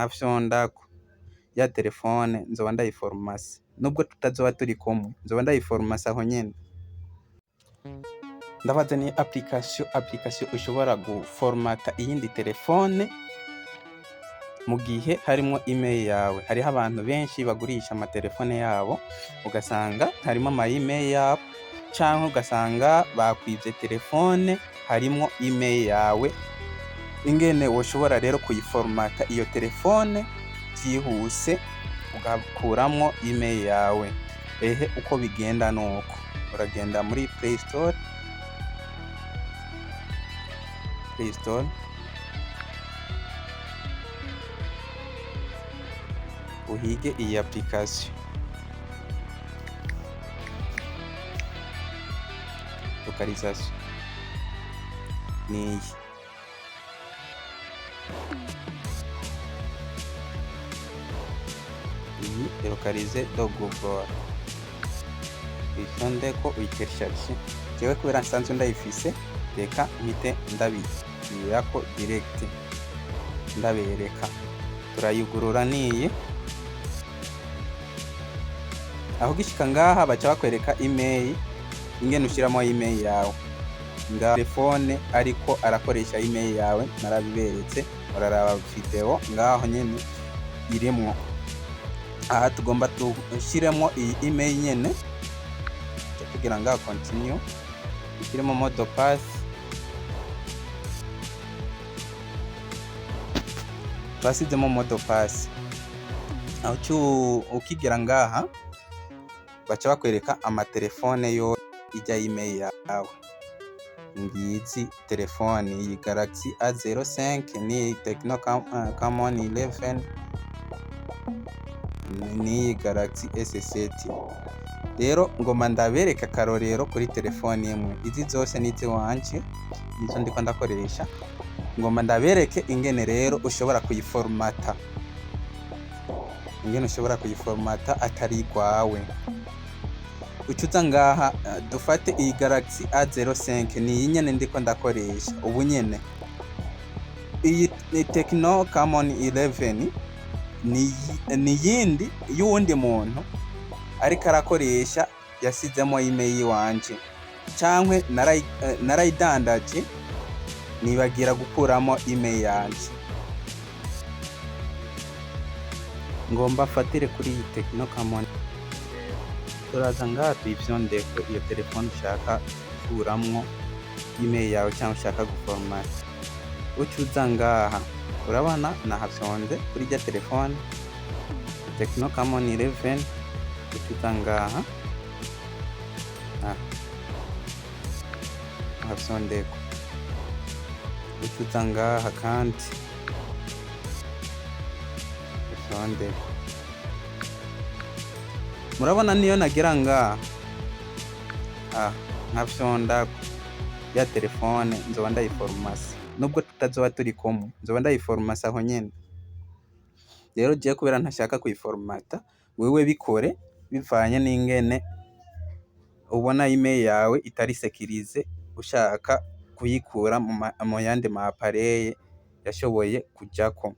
nkafyondako ya telefone nzoba ndayiforomase, nubwo tutazoba turi kumwe nzoba ndayiforomase aho nyene. Ndabazaniye application ushobora guforomata iyindi telefone mu gihe harimo email yawe. Hariho abantu benshi bagurisha amatelefone yabo ugasanga harimo ama email yabo, canke ugasanga bakwivye telefone harimo email yawe. Ingene woshobora rero kuyiforomata iyo telefone byihuse ugakuramwo email yawe. Uko bigenda nuko uragenda muri Play Store uhige iyi application. Localisation ni iyi localize do Google. Isondeko uyitersharge. Jewe kubera nsanzwe ndayifise, reka mpite ndabirako direct ndabereka. Turayugurura niyi. Aho gishika ngaha baca bakwereka email, ingene ushiramo email yawe. Nga telefone ariko arakoresha email yawe narabiberetse, uraraba video ngaho nyene irimo. Aha tugomba tushiremo iyi email nyene, tugira ngaho continue, ushyiremo mode pass. Basizemo mode pass. Aho ukigera ngaha baca bakwereka amatelefone yo ijya email yawe. Ngizi telefone iyi Galaxy A05 ni Tecno Camon 11 ni Galaxy S7. Rero ngoma ndabereka karorero kuri telefone imwe. Izi zose nizi wanje nizo ndiko ndakoresha. Ngoma ndabereke ingene rero ushobora kuyiforomata, ingene ushobora kuyiforomata atari gwawe. Ucuza ngaha dufate iyi Galaxy A05 ni nyene ndiko ndakoresha ubu nyene. Iyi ni Tecno Camon 11 ni yindi y'uwundi muntu ariko arakoresha yasizemo email wanje, cankwe narayidandaje nibagira gukuramo email yanje. Ngomba fatire kuri iyi Tecno Camon. Turaza ngaha tuyifyondeko iyo telefone ushaka gukuramwo email yawe cyangwa ushaka guforomata. Ucuza ngaha urabona nahafyonze kuri ya telefone Tecno Camon 11. Ucuza ngaha hafyondeko. Ucuza ngaha kandi ufyondeko. Murabona niyo nagira ngaha nkafyonda ya telefone nzoba ndayiforomase, nubwo tutazoba turi kumwe nzoba ndayiforomase aho nyene. Rero je kubera ntashaka kuyiforomata, wewe bikore bivanye n'ingene ubona email yawe itari sekirize, ushaka kuyikura mu yandi ma appareil yashoboye kujako.